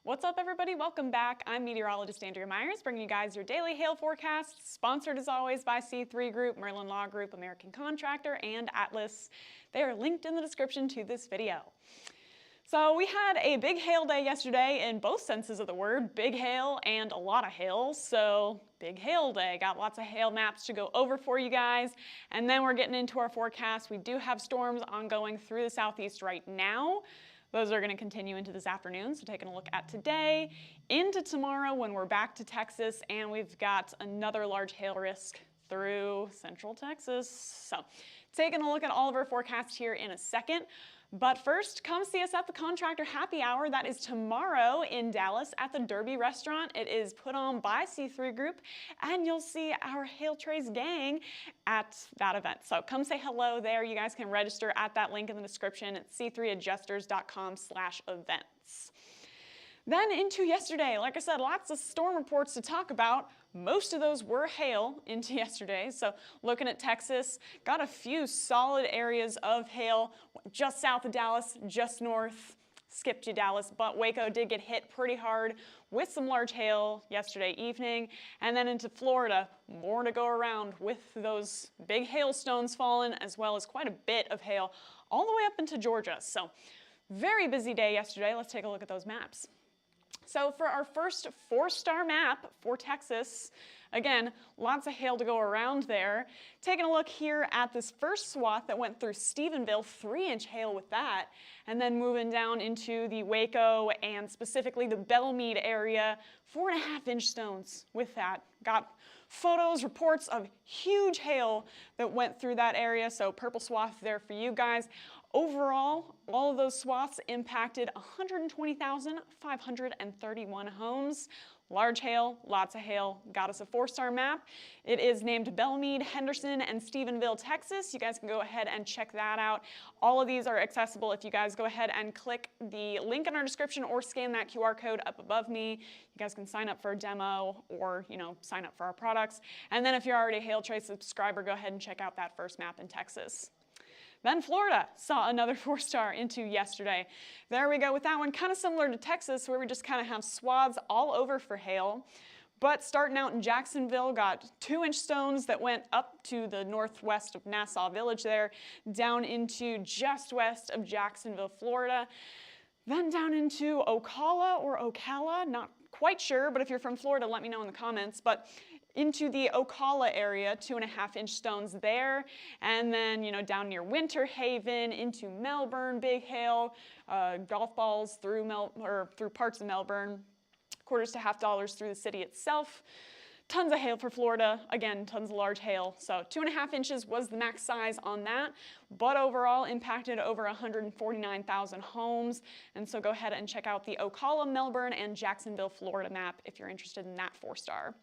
What's up, everybody? Welcome back. I'm meteorologist Andrea Myers, bringing you guys your daily hail forecast, sponsored as always by C3 Group, Merlin Law Group, American Contractor, and Atlas. They are linked in the description to this video. So we had a big hail day yesterday in both senses of the word, big hail and a lot of hail. So big hail day, got lots of hail maps to go over for you guys. And then we're getting into our forecast. We do have storms ongoing through the southeast right now. Those are going to continue into this afternoon, so taking a look at today, into tomorrow when we're back to Texas, and we've got another large hail risk through central Texas. So taking a look at all of our forecasts here in a second. But first, come see us at the Contractor Happy Hour. That is tomorrow in Dallas at the Derby Restaurant. It is put on by C3 Group, and you'll see our Hail Trace gang at that event. So come say hello there. You guys can register at that link in the description at c3adjusters.com/events. Then into yesterday, like I said, lots of storm reports to talk about. Most of those were hail into yesterday. So looking at Texas, got a few solid areas of hail just south of Dallas, just north, skipped you Dallas, but Waco did get hit pretty hard with some large hail yesterday evening. And then into Florida, more to go around with those big hailstones falling, as well as quite a bit of hail all the way up into Georgia. So very busy day yesterday. Let's take a look at those maps. So for our first 4-star map for Texas, again, lots of hail to go around there. Taking a look here at this first swath that went through Stephenville, 3-inch hail with that, and then moving down into the Waco and specifically the Belmead area, 4.5-inch stones with that. Got photos, reports of huge hail that went through that area, so purple swath there for you guys. Overall, all of those swaths impacted 120,531 homes. Large hail, lots of hail, got us a 4-star map. It is named Belmead, Henderson, and Stephenville, Texas. You guys can go ahead and check that out. All of these are accessible if you guys go ahead and click the link in our description or scan that QR code up above me. You guys can sign up for a demo or, sign up for our products. And then if you're already a Hail Trace subscriber, go ahead and check out that first map in Texas. Then Florida saw another 4-star into yesterday. There we go with that one, kind of similar to Texas where we just kind of have swaths all over for hail. But starting out in Jacksonville, got 2-inch stones that went up to the northwest of Nassau Village there, down into just west of Jacksonville, Florida. Then down into Ocala or Ocala, not quite sure, but if you're from Florida, let me know in the comments. But into the Ocala area, 2.5-inch stones there, and then down near Winter Haven into Melbourne, big hail, golf balls through parts of Melbourne, quarters to $half through the city itself. Tons of hail for Florida. Again, tons of large hail. So 2.5 inches was the max size on that, but overall impacted over 149,000 homes. And so go ahead and check out the Ocala, Melbourne, and Jacksonville, Florida map if you're interested in that 4-star.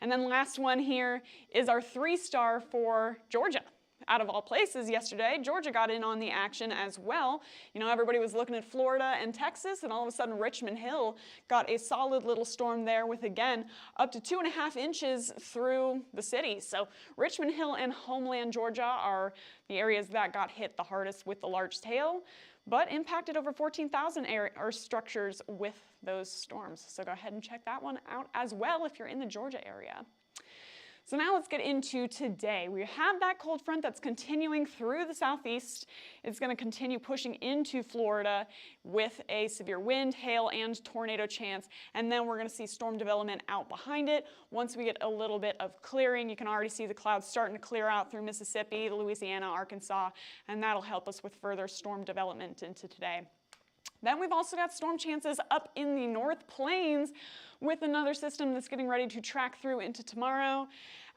And then last one here is our 3-star for Georgia. Out of all places yesterday, Georgia got in on the action as well. Everybody was looking at Florida and Texas, and all of a sudden Richmond Hill got a solid little storm there with, again, up to 2.5 inches through the city. So Richmond Hill and Homeland, Georgia are the areas that got hit the hardest with the largest hail, but impacted over 14,000 structures with those storms. So go ahead and check that one out as well if you're in the Georgia area. So now let's get into today. We have that cold front that's continuing through the southeast. It's going to continue pushing into Florida with a severe wind, hail, and tornado chance. And then we're going to see storm development out behind it. Once we get a little bit of clearing, you can already see the clouds starting to clear out through Mississippi, Louisiana, Arkansas, and that'll help us with further storm development into today. Then we've also got storm chances up in the North Plains with another system that's getting ready to track through into tomorrow.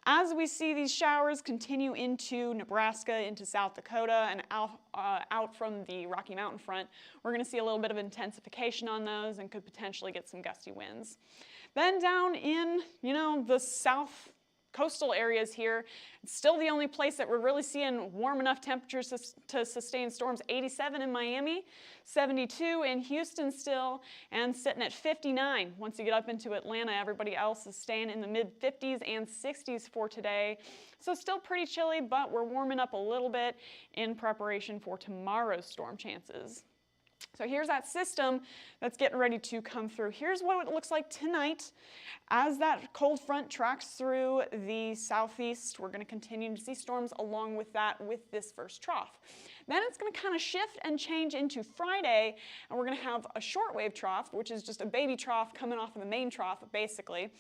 As we see these showers continue into Nebraska, into South Dakota, and out from the Rocky Mountain front, we're going to see a little bit of intensification on those and could potentially get some gusty winds. Then down in, the south coastal areas here, it's still the only place that we're really seeing warm enough temperatures to sustain storms. 87 in Miami, 72 in Houston still, and sitting at 59. Once you get up into Atlanta, everybody else is staying in the mid-50s and 60s for today. So still pretty chilly, but we're warming up a little bit in preparation for tomorrow's storm chances. So here's that system that's getting ready to come through. Here's what it looks like tonight. As that cold front tracks through the southeast, we're going to continue to see storms along with that with this first trough. Then it's going to kind of shift and change into Friday, and we're going to have a shortwave trough, which is just a baby trough coming off of the main trough, basically.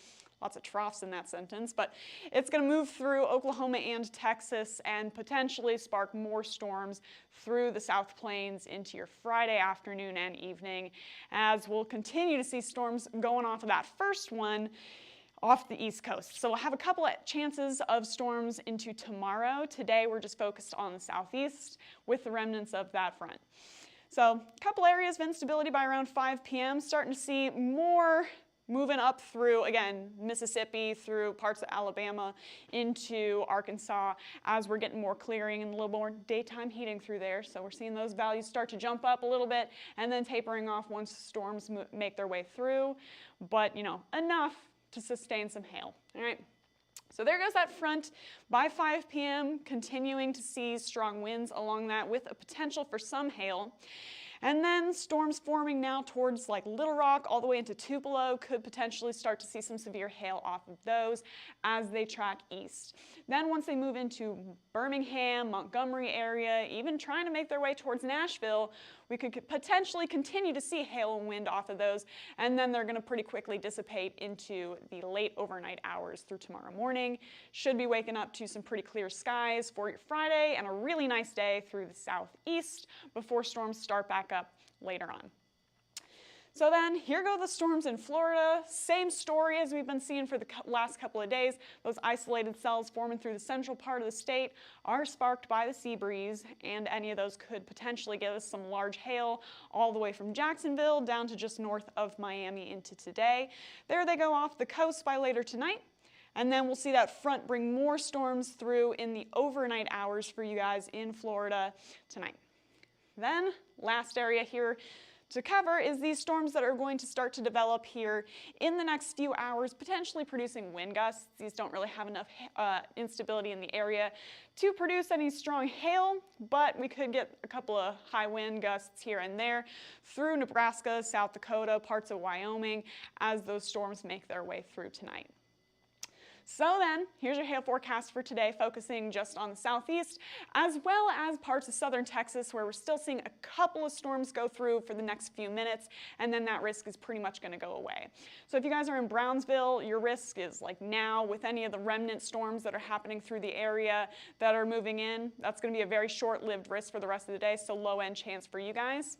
Lots of troughs in that sentence, but it's going to move through Oklahoma and Texas and potentially spark more storms through the South Plains into your Friday afternoon and evening, as we'll continue to see storms going off of that first one off the East Coast. So we'll have a couple of chances of storms into tomorrow. Today we're just focused on the southeast with the remnants of that front. So a couple areas of instability by around 5 p.m. Starting to see more moving up through, again, Mississippi, through parts of Alabama, into Arkansas, as we're getting more clearing and a little more daytime heating through there. So we're seeing those values start to jump up a little bit and then tapering off once storms make their way through. But, enough to sustain some hail. All right. So there goes that front by 5 p.m., continuing to see strong winds along that with a potential for some hail. And then storms forming now towards like Little Rock all the way into Tupelo, could potentially start to see some severe hail off of those as they track east. Then once they move into Birmingham, Montgomery area, even trying to make their way towards Nashville, we could potentially continue to see hail and wind off of those, and then they're going to pretty quickly dissipate into the late overnight hours through tomorrow morning. Should be waking up to some pretty clear skies for your Friday and a really nice day through the southeast before storms start back up later on. So then, here go the storms in Florida. Same story as we've been seeing for the last couple of days. Those isolated cells forming through the central part of the state are sparked by the sea breeze, and any of those could potentially give us some large hail all the way from Jacksonville down to just north of Miami into today. There they go off the coast by later tonight. And then we'll see that front bring more storms through in the overnight hours for you guys in Florida tonight. Then, last area here to cover is these storms that are going to start to develop here in the next few hours, potentially producing wind gusts. These don't really have enough instability in the area to produce any strong hail, but we could get a couple of high wind gusts here and there through Nebraska, South Dakota, parts of Wyoming, as those storms make their way through tonight. So then, here's your hail forecast for today, focusing just on the southeast, as well as parts of southern Texas, where we're still seeing a couple of storms go through for the next few minutes, and then that risk is pretty much going to go away. So if you guys are in Brownsville, your risk is like now with any of the remnant storms that are happening through the area that are moving in. That's going to be a very short-lived risk for the rest of the day, so low-end chance for you guys.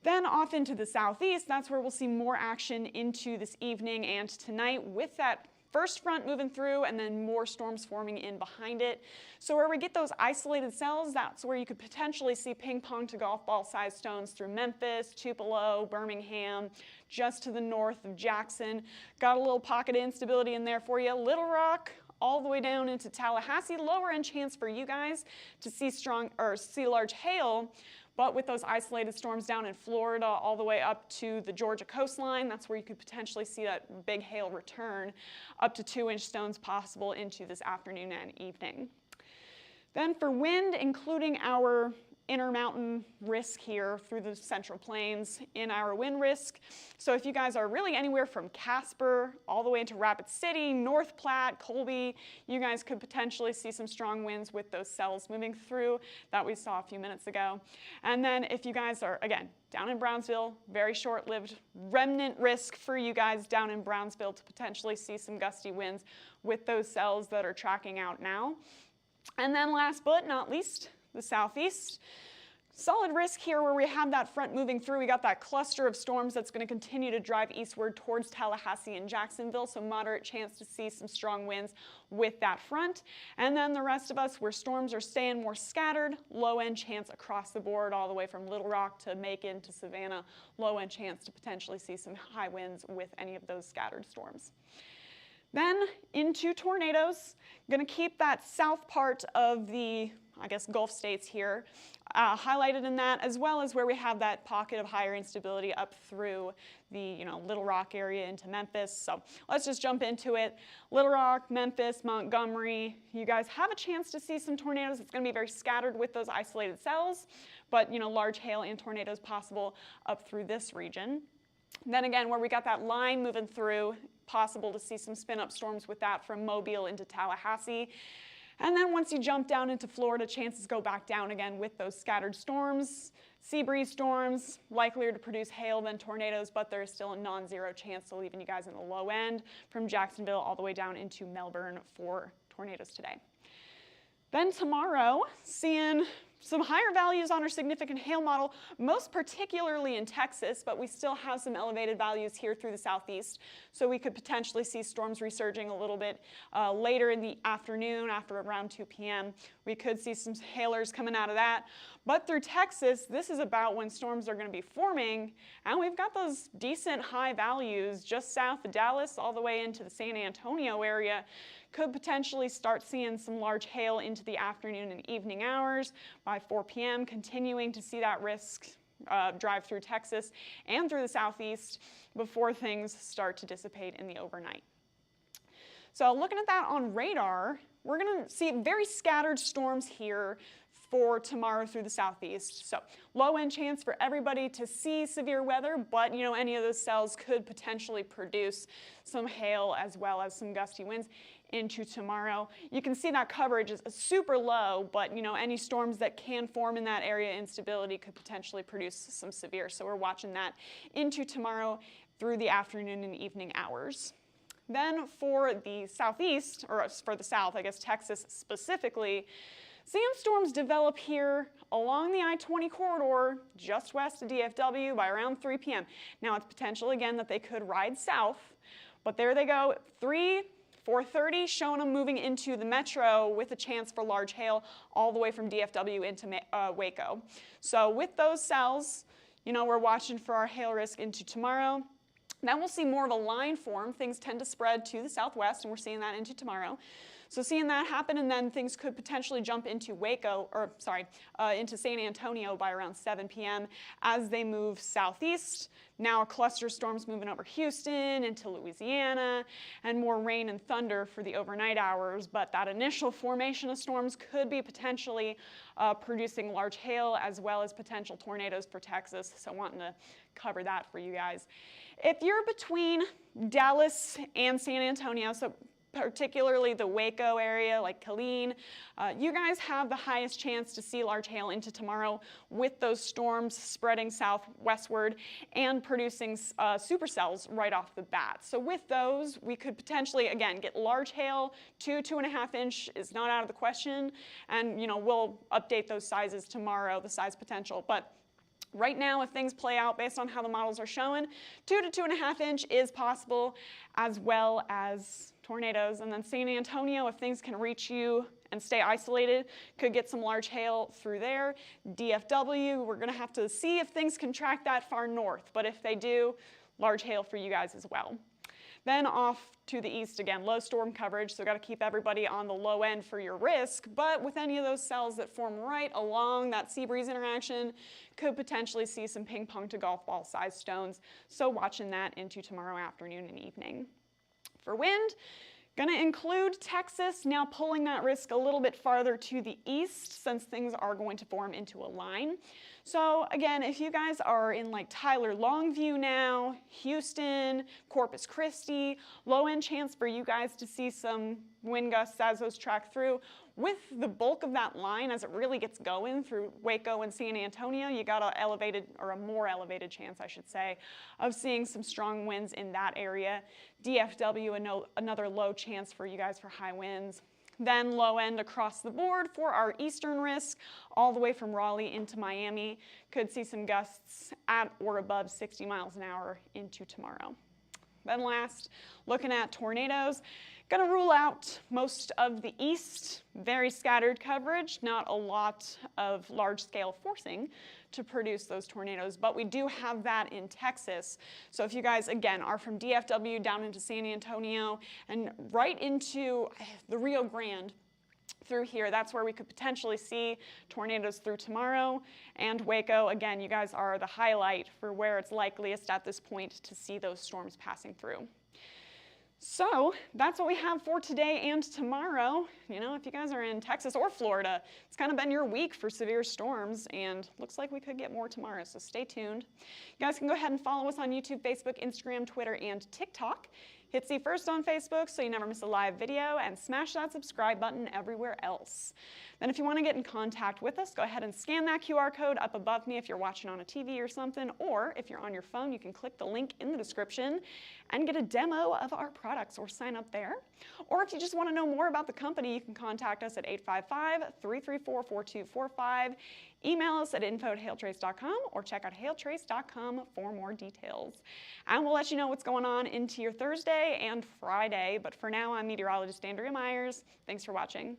Then off into the southeast, that's where we'll see more action into this evening and tonight with that first front moving through and then more storms forming in behind it. So where we get those isolated cells, that's where you could potentially see ping pong to golf ball sized stones through Memphis, Tupelo, Birmingham, just to the north of Jackson. Got a little pocket of instability in there for you. Little Rock, all the way down into Tallahassee, lower end chance for you guys to see see large hail. But with those isolated storms down in Florida all the way up to the Georgia coastline, that's where you could potentially see that big hail return, up to 2-inch stones possible into this afternoon and evening. Then for wind, including our intermountain risk here through the Central Plains in our wind risk. So if you guys are really anywhere from Casper all the way into Rapid City, North Platte, Colby, you guys could potentially see some strong winds with those cells moving through that we saw a few minutes ago. And then if you guys are, again, down in Brownsville, very short-lived remnant risk for you guys down in Brownsville to potentially see some gusty winds with those cells that are tracking out now. And then last but not least, the southeast. Solid risk here where we have that front moving through. We got that cluster of storms that's going to continue to drive eastward towards Tallahassee and Jacksonville, so moderate chance to see some strong winds with that front. And then the rest of us, where storms are staying more scattered, low-end chance across the board all the way from Little Rock to Macon to Savannah, low-end chance to potentially see some high winds with any of those scattered storms. Then into tornadoes. Going to keep that south part of the, I guess, Gulf states here highlighted in that, as well as where we have that pocket of higher instability up through the Little Rock area into Memphis. So let's just jump into it. Little Rock, Memphis, Montgomery, you guys have a chance to see some tornadoes. It's going to be very scattered with those isolated cells, but large hail and tornadoes possible up through this region. Then again, where we got that line moving through, possible to see some spin-up storms with that from Mobile into Tallahassee. And then once you jump down into Florida, chances go back down again with those scattered storms. Sea breeze storms, likelier to produce hail than tornadoes, but there's still a non-zero chance, so leaving you guys in the low end from Jacksonville all the way down into Melbourne for tornadoes today. Then tomorrow, seeing some higher values on our significant hail model, most particularly in Texas, but we still have some elevated values here through the southeast. So we could potentially see storms resurging a little bit later in the afternoon after around 2 p.m. We could see some hailers coming out of that. But through Texas, this is about when storms are going to be forming, and we've got those decent high values just south of Dallas all the way into the San Antonio area. Could potentially start seeing some large hail into the afternoon and evening hours by 4 p.m., continuing to see that risk drive through Texas and through the southeast before things start to dissipate in the overnight. So looking at that on radar, we're going to see very scattered storms here for tomorrow through the southeast. So low-end chance for everybody to see severe weather, but any of those cells could potentially produce some hail as well as some gusty winds into tomorrow. You can see that coverage is super low, but any storms that can form in that area, instability could potentially produce some severe. So we're watching that into tomorrow through the afternoon and evening hours. Then for the southeast, or for the south, I guess Texas specifically, seeing storms develop here along the I-20 corridor just west of DFW by around 3 p.m. Now it's potential again that they could ride south, but there they go, 4:30, showing them moving into the metro with a chance for large hail all the way from DFW into Waco. So with those cells, we're watching for our hail risk into tomorrow. Then we'll see more of a line form. Things tend to spread to the southwest, and we're seeing that into tomorrow. So seeing that happen, and then things could potentially jump into into San Antonio by around 7 p.m. as they move southeast. Now a cluster of storms moving over Houston into Louisiana, and more rain and thunder for the overnight hours. But that initial formation of storms could be potentially producing large hail as well as potential tornadoes for Texas. So wanting to cover that for you guys. If you're between Dallas and San Antonio, so particularly the Waco area, like Killeen, you guys have the highest chance to see large hail into tomorrow with those storms spreading southwestward and producing supercells right off the bat. So with those, we could potentially, again, get large hail. 2.5 inch is not out of the question, and we'll update those sizes tomorrow, the size potential. But right now, if things play out based on how the models are showing, 2 to 2.5 inch is possible, as well as tornadoes. And then San Antonio, if things can reach you and stay isolated, could get some large hail through there. DFW, we're going to have to see if things can track that far north, but if they do, large hail for you guys as well. Then off to the east again, low storm coverage, so got to keep everybody on the low end for your risk, but with any of those cells that form right along that sea breeze interaction, could potentially see some ping pong to golf ball sized stones, so watching that into tomorrow afternoon and evening. For wind, going to include Texas, now pulling that risk a little bit farther to the east since things are going to form into a line. So again, if you guys are in like Tyler, Longview now, Houston, Corpus Christi, low end chance for you guys to see some wind gusts as those track through. With the bulk of that line, as it really gets going through Waco and San Antonio, you got a more elevated chance, I should say, of seeing some strong winds in that area. DFW, another low chance for you guys for high winds. Then low end across the board for our eastern risk, all the way from Raleigh into Miami. Could see some gusts at or above 60 miles an hour into tomorrow. Then last, looking at tornadoes. Gonna rule out most of the east, very scattered coverage, not a lot of large scale forcing to produce those tornadoes, but we do have that in Texas. So if you guys, again, are from DFW down into San Antonio and right into the Rio Grande, through here, that's where we could potentially see tornadoes through tomorrow. And Waco, again, you guys are the highlight for where it's likeliest at this point to see those storms passing through. So that's what we have for today and tomorrow. You know, if you guys are in Texas or Florida, it's kind of been your week for severe storms, and looks like we could get more tomorrow, so stay tuned. You guys can go ahead and follow us on YouTube, Facebook, Instagram, Twitter, and TikTok. Hit See First on Facebook so you never miss a live video, and smash that subscribe button everywhere else. Then if you want to get in contact with us, go ahead and scan that QR code up above me if you're watching on a TV or something, or if you're on your phone, you can click the link in the description and get a demo of our products or sign up there. Or if you just want to know more about the company, you can contact us at 855-334-4245, email us at info@hailtrace.com, or check out hailtrace.com for more details. And we'll let you know what's going on into your Thursday and Friday, but for now, I'm meteorologist Andrea Myers. Thanks for watching.